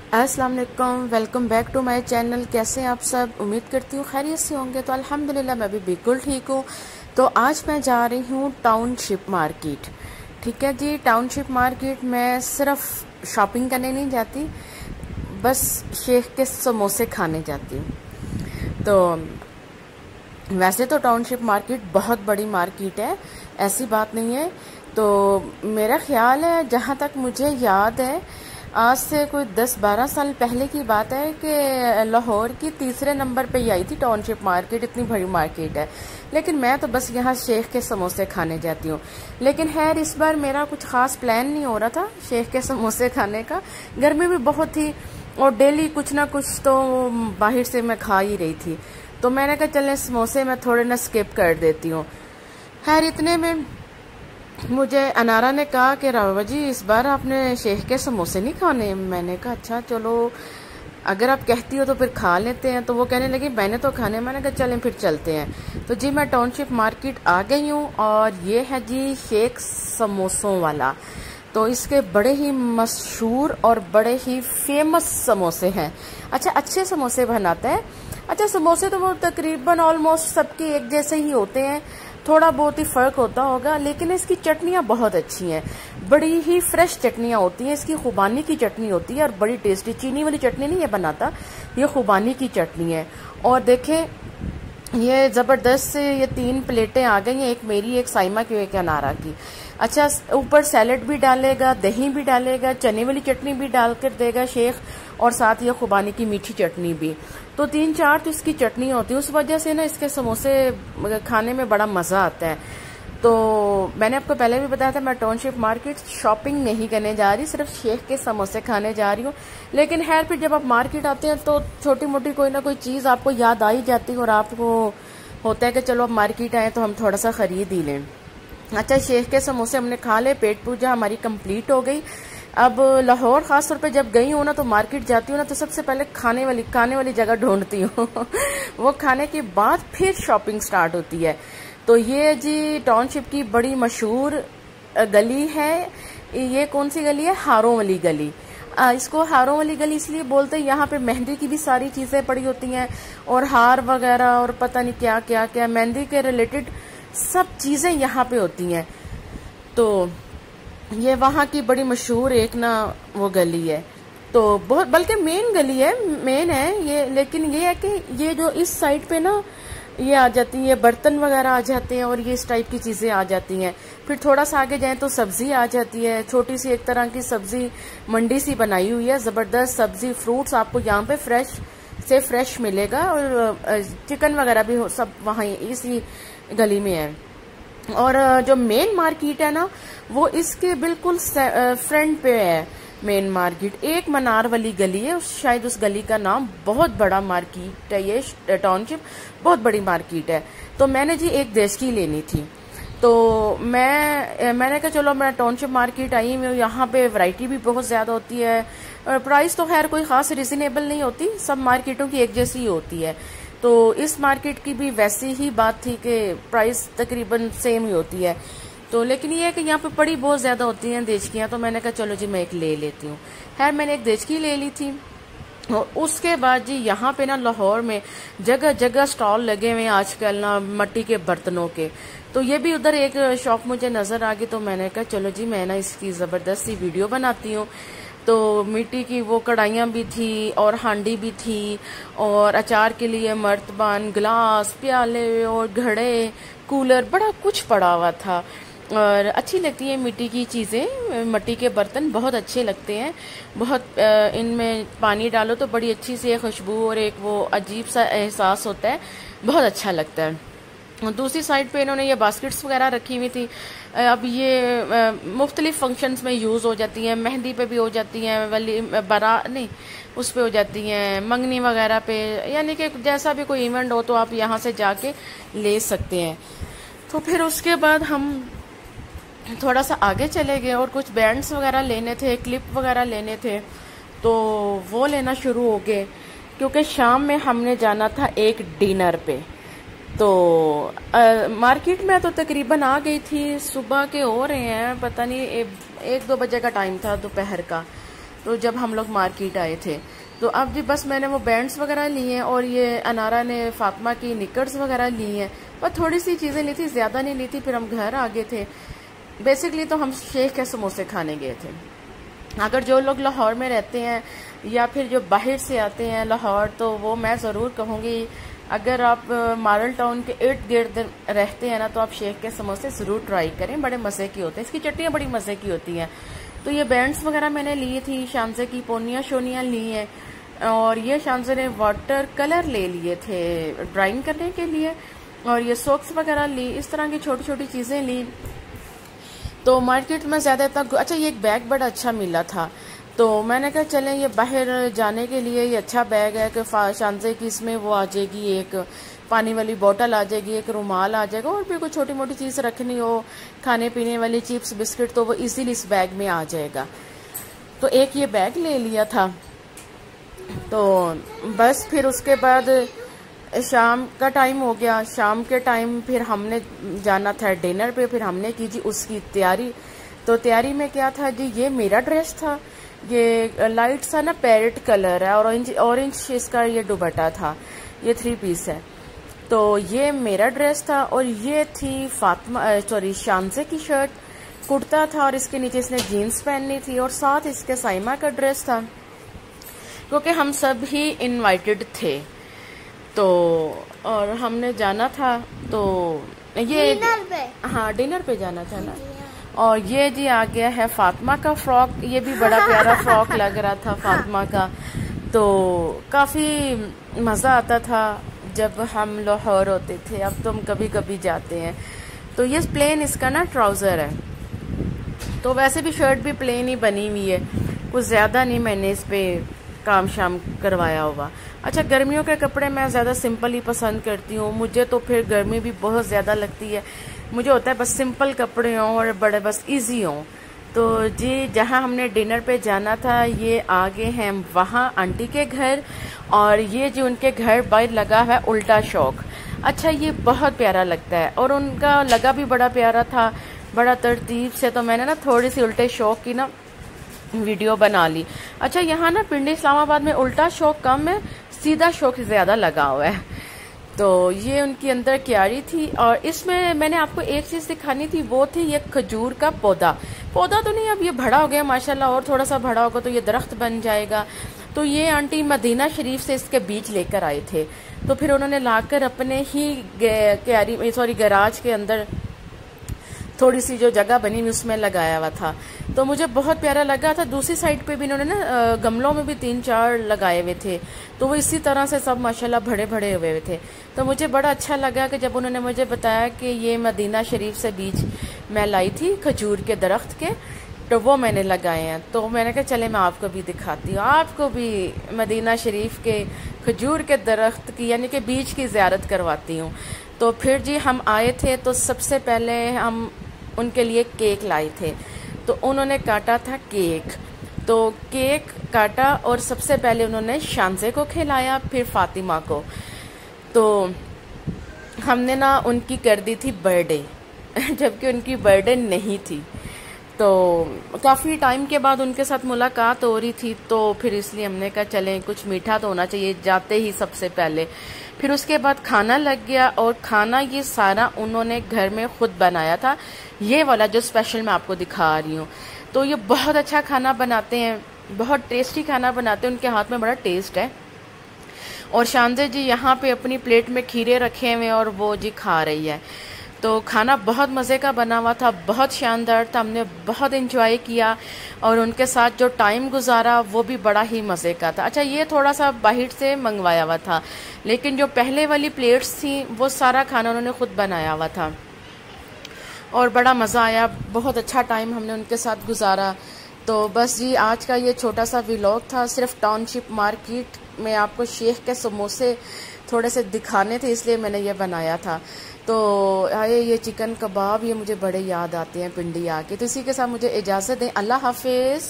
अस्सलाम वालेकुम, welcome back to my channel. कैसे हैं आप सब? उम्मीद करती हूँ खैरियत से होंगे। तो अल्हम्दुलिल्लाह मैं भी बिल्कुल ठीक हूँ। तो आज मैं जा रही हूँ टाउनशिप मार्केट। ठीक है जी, टाउनशिप मार्केट मैं सिर्फ शॉपिंग करने नहीं जाती, बस शेख के समोसे खाने जाती हूँ। तो वैसे तो टाउनशिप मार्केट बहुत बड़ी मार्केट है, ऐसी बात नहीं है। तो मेरा ख्याल है, जहाँ तक मुझे याद है, आज से कोई 10-12 साल पहले की बात है कि लाहौर की तीसरे नंबर पे ही आई थी टाउनशिप मार्केट। इतनी बड़ी मार्केट है, लेकिन मैं तो बस यहाँ शेख के समोसे खाने जाती हूँ। लेकिन खैर इस बार मेरा कुछ खास प्लान नहीं हो रहा था शेख के समोसे खाने का। गर्मी भी बहुत थी और डेली कुछ ना कुछ तो बाहर से मैं खा ही रही थी। तो मैंने कहा चलें समोसे मैं थोड़े ना स्किप कर देती हूँ। खैर इतने में मुझे अनारा ने कहा कि रावा जी इस बार आपने शेख के समोसे नहीं खाने। मैंने कहा अच्छा चलो, अगर आप कहती हो तो फिर खा लेते हैं। तो वो कहने लगी मैंने तो खाने। मैंने कहा चलें फिर चलते हैं। तो जी मैं टाउनशिप मार्केट आ गई हूँ और ये है जी शेख समोसों वाला। तो इसके बड़े ही मशहूर और बड़े ही फेमस समोसे हैं। अच्छा, अच्छे समोसे बनाता है। अच्छा, समोसे तो वो तकरीबन ऑलमोस्ट सबके एक जैसे ही होते हैं, थोड़ा बहुत ही फर्क होता होगा, लेकिन इसकी चटनियाँ बहुत अच्छी हैं। बड़ी ही फ्रेश चटनियाँ होती हैं। इसकी खुबानी की चटनी होती है और बड़ी टेस्टी। चीनी वाली चटनी नहीं ये बनाता, ये खुबानी की चटनी है। और देखें ये ज़बरदस्त से ये 3 प्लेटें आ गई हैं, एक मेरी, एक साइमा की, एक अनारा की। अच्छा, ऊपर सैलेड भी डालेगा, दही भी डालेगा, चने वाली चटनी भी डाल कर देगा शेख, और साथ ये खुबानी की मीठी चटनी भी। तो 3-4 तो इसकी चटनी होती है। उस वजह से ना इसके समोसे खाने में बड़ा मज़ा आता है। तो मैंने आपको पहले भी बताया था मैं टाउनशिप मार्केट शॉपिंग नहीं करने जा रही, सिर्फ शेख के समोसे खाने जा रही हूँ। लेकिन खैर फिर जब आप मार्केट आते हैं तो छोटी मोटी कोई ना कोई चीज़ आपको याद आ ही जाती है और आपको होता है कि चलो अब मार्केट आए तो हम थोड़ा सा ख़रीद ही लें। अच्छा, शेख के समोसे हमने खा ले, पेट पूजा हमारी कंप्लीट हो गई। अब लाहौर खास तौर पे जब गई हूँ ना तो मार्केट जाती हूँ ना तो सबसे पहले खाने वाली जगह ढूंढती हूँ वो खाने के बाद फिर शॉपिंग स्टार्ट होती है। तो ये जी टाउनशिप की बड़ी मशहूर गली है। ये कौन सी गली है? हारों वाली गली। इसको हारों वाली गली इसलिए बोलते हैं, यहाँ पे मेहंदी की भी सारी चीज़ें पड़ी होती हैं और हार वगैरह और पता नहीं क्या क्या क्या मेहंदी के रिलेटेड सब चीज़ें यहाँ पे होती हैं। तो ये वहाँ की बड़ी मशहूर एक ना वो गली है। तो बहुत, बल्कि मेन गली है, मेन है ये। लेकिन ये है कि ये जो इस साइड पे ना ये आ जाती है, बर्तन वगैरह आ जाते हैं और ये इस टाइप की चीज़ें आ जाती हैं। फिर थोड़ा सा आगे जाएं तो सब्जी आ जाती है, छोटी सी एक तरह की सब्जी मंडी सी बनाई हुई है, ज़बरदस्त सब्जी। फ्रूट्स आपको यहाँ पे फ्रेश से फ्रेश मिलेगा और चिकन वगैरह भी सब वहाँ इसी गली में है। और जो मेन मार्केट है ना वो इसके बिल्कुल फ्रंट पे है मेन मार्केट। एक मनार वाली गली है, शायद उस गली का नाम। बहुत बड़ा मार्केट है ये टाउनशिप, बहुत बड़ी मार्केट है। तो मैंने जी एक देश की लेनी थी। तो मैंने कहा चलो मैं टाउनशिप मार्केट आई हूँ, यहाँ पे वैरायटी भी बहुत ज़्यादा होती है। प्राइस तो खैर कोई ख़ास रिजनेबल नहीं होती, सब मार्केटों की एक जैसी होती है। तो इस मार्केट की भी वैसी ही बात थी कि प्राइस तकरीबन सेम ही होती है। तो लेकिन ये है कि यहाँ पे पड़ी बहुत ज़्यादा होती हैं देचकियाँ। तो मैंने कहा चलो जी मैं एक ले लेती हूँ। खैर मैंने एक देचकी ले ली थी। और उसके बाद जी यहाँ पे ना लाहौर में जगह जगह स्टॉल लगे हुए हैं आजकल ना मिट्टी के बर्तनों के। तो ये भी उधर एक शॉप मुझे नज़र आ गई। तो मैंने कहा चलो जी मैं ना इसकी ज़बरदस्त सी वीडियो बनाती हूँ। तो मिट्टी की वो कढ़ाइयाँ भी थी और हांडी भी थी और अचार के लिए मर्तबान, गिलास, प्याले और घड़े, कूलर, बड़ा कुछ पड़ा हुआ था। और अच्छी लगती है मिट्टी की चीज़ें, मिट्टी के बर्तन बहुत अच्छे लगते हैं। बहुत इनमें पानी डालो तो बड़ी अच्छी सी खुशबू और एक वो अजीब सा एहसास होता है, बहुत अच्छा लगता है। दूसरी साइड पे इन्होंने ये बास्केट्स वगैरह रखी हुई थी। अब ये मुख्तलिफ फंक्शंस में यूज़ हो जाती हैं, मेहंदी पे भी हो जाती हैं, वली बरा नहीं उस पे हो जाती हैं, मंगनी वगैरह पे, यानी कि जैसा भी कोई इवेंट हो तो आप यहाँ से जाके ले सकते हैं। तो फिर उसके बाद हम थोड़ा सा आगे चले गए और कुछ बैंड्स वगैरह लेने थे, क्लिप वगैरह लेने थे। तो वो लेना शुरू हो गए क्योंकि शाम में हमने जाना था एक डिनर पे। तो मार्केट में तो तकरीबन आ गई थी, सुबह के हो रहे हैं पता नहीं 1-2 बजे का टाइम था दोपहर का। तो जब हम लोग मार्केट आए थे तो अब जी बस मैंने वो बैंड्स वगैरह लिए हैं और ये अनारा ने फातिमा की निकर्स वगैरह ली हैं, पर थोड़ी सी चीज़ें ली थी, ज़्यादा नहीं ली थी। फिर हम घर आ गए थे। बेसिकली तो हम शेख के समोसे खाने गए थे। अगर जो लोग लाहौर में रहते हैं या फिर जो बाहर से आते हैं लाहौर, तो वो मैं ज़रूर कहूँगी अगर आप मॉडल टाउन के इर्द गिर्द रहते हैं ना, तो आप शेख के समोसे ज़रूर ट्राई करें, बड़े मज़े की होते हैं। इसकी चटनियाँ बड़ी मज़े की होती हैं। तो ये बैंड्स वगैरह मैंने ली थी, शानजे की पोनियाँ शोनियाँ ली हैं, और ये शानजे ने वाटर कलर ले लिए थे ड्राइंग करने के लिए, और ये सॉक्स वगैरह ली, इस तरह की छोटी छोटी चीज़ें ली। तो मार्केट में ज़्यादा इतना अच्छा, ये एक बैग बड़ा अच्छा मिला था, तो मैंने कहा चलें ये बाहर जाने के लिए ये अच्छा बैग है कि शानजे की इसमें वो आ जाएगी, एक पानी वाली बोतल आ जाएगी, एक रुमाल आ जाएगा, और भी कोई छोटी मोटी चीज़ रखनी हो, खाने पीने वाली चिप्स बिस्किट, तो वो इजीली इस बैग में आ जाएगा। तो एक ये बैग ले लिया था। तो बस फिर उसके बाद शाम का टाइम हो गया। शाम के टाइम फिर हमने जाना था डिनर पे, फिर हमने की जी उसकी तैयारी। तो तैयारी में क्या था जी, ये मेरा ड्रेस था, ये लाइट सा ना पैरेट कलर है, और ऑरेंज इसका ये दुपट्टा था, ये 3 पीस है। तो ये मेरा ड्रेस था, और ये थी शानजे की शर्ट, कुर्ता था, और इसके नीचे इसने जीन्स पहननी थी, और साथ इसके साइमा का ड्रेस था, क्योंकि हम सब ही इनवाइटेड थे। तो और हमने जाना था, तो ये डिनर पे, हाँ डिनर पे जाना था ना। और ये जी आ गया है फातिमा का फ्रॉक, ये भी बड़ा प्यारा फ्रॉक लग रहा था फातिमा का। तो काफ़ी मज़ा आता था जब हम लाहौर होते थे, अब तो हम कभी कभी जाते हैं। तो ये प्लेन इसका ना ट्राउज़र है, तो वैसे भी शर्ट भी प्लेन ही बनी हुई है, कुछ ज़्यादा नहीं मैंने इस पर काम शाम करवाया हुआ। अच्छा, गर्मियों के कपड़े मैं ज़्यादा सिंपल ही पसंद करती हूँ, मुझे तो फिर गर्मी भी बहुत ज़्यादा लगती है, मुझे होता है बस सिंपल कपड़े हों और बड़े बस इजी हों। तो जी जहाँ हमने डिनर पे जाना था, ये आगे हैं वहाँ आंटी के घर, और ये जो उनके घर बाहर लगा है उल्टा शौक। अच्छा, ये बहुत प्यारा लगता है, और उनका लगा भी बड़ा प्यारा था, बड़ा तरतीब से। तो मैंने ना थोड़ी सी उल्टे शौक की ना वीडियो बना ली। अच्छा, यहाँ ना पिंडी इस्लामाबाद में उल्टा शौक कम है, सीधा शौक ज़्यादा लगा हुआ है। तो ये उनकी अंदर क्यारी थी, और इसमें मैंने आपको एक चीज़ दिखानी थी, वो थी ये खजूर का पौधा तो नहीं, अब ये बड़ा हो गया माशाल्लाह, और थोड़ा सा बड़ा होगा तो ये दरख्त बन जाएगा। तो ये आंटी मदीना शरीफ से इसके बीज लेकर आए थे, तो फिर उन्होंने लाकर अपने ही गैराज के अंदर थोड़ी सी जो जगह बनी हुई उसमें लगाया हुआ था, तो मुझे बहुत प्यारा लगा था। दूसरी साइड पे भी इन्होंने ना गमलों में भी 3-4 लगाए हुए थे, तो वो इसी तरह से सब माशाल्लाह बड़े बड़े हुए थे। तो मुझे बड़ा अच्छा लगा कि जब उन्होंने मुझे बताया कि ये मदीना शरीफ से बीज मैं लाई थी खजूर के दरख्त के, तो वो मैंने लगाए हैं। तो मैंने कहा चले मैं आपको भी दिखाती हूँ, आपको भी मदीना शरीफ के खजूर के दरख्त की यानी कि बीज की ज़ियारत करवाती हूँ। तो फिर जी हम आए थे, तो सबसे पहले हम उनके लिए केक लाए थे, तो उन्होंने काटा था केक, तो केक काटा और सबसे पहले उन्होंने शानजे को खिलाया, फिर फातिमा को। तो हमने ना उनकी कर दी थी बर्थडे जबकि उनकी बर्थडे नहीं थी। तो काफ़ी टाइम के बाद उनके साथ मुलाकात हो रही थी, तो फिर इसलिए हमने कहा चलें कुछ मीठा तो होना चाहिए जाते ही सबसे पहले। फिर उसके बाद खाना लग गया, और खाना ये सारा उन्होंने घर में खुद बनाया था, ये वाला जो स्पेशल मैं आपको दिखा रही हूँ। तो ये बहुत अच्छा खाना बनाते हैं, बहुत टेस्टी खाना बनाते हैं, उनके हाथ में बड़ा टेस्ट है। और शानजे जी यहाँ पे अपनी प्लेट में खीरे रखे हुए और वो जी खा रही है। तो खाना बहुत मज़े का बना हुआ था, बहुत शानदार था, हमने बहुत एंजॉय किया, और उनके साथ जो टाइम गुजारा वो भी बड़ा ही मज़े का था। अच्छा, ये थोड़ा सा बाहर से मंगवाया हुआ था, लेकिन जो पहले वाली प्लेट्स थी वो सारा खाना उन्होंने खुद बनाया हुआ था, और बड़ा मज़ा आया, बहुत अच्छा टाइम हमने उनके साथ गुजारा। तो बस जी आज का ये छोटा सा व्लॉग था, सिर्फ टाउनशिप मार्केट में आपको शेख के समोसे थोड़े से दिखाने थे, इसलिए मैंने ये बनाया था। तो ये चिकन कबाब ये मुझे बड़े याद आते हैं पिंडी आके। तो इसी के साथ मुझे इजाज़त दें, अल्लाह हाफिज़।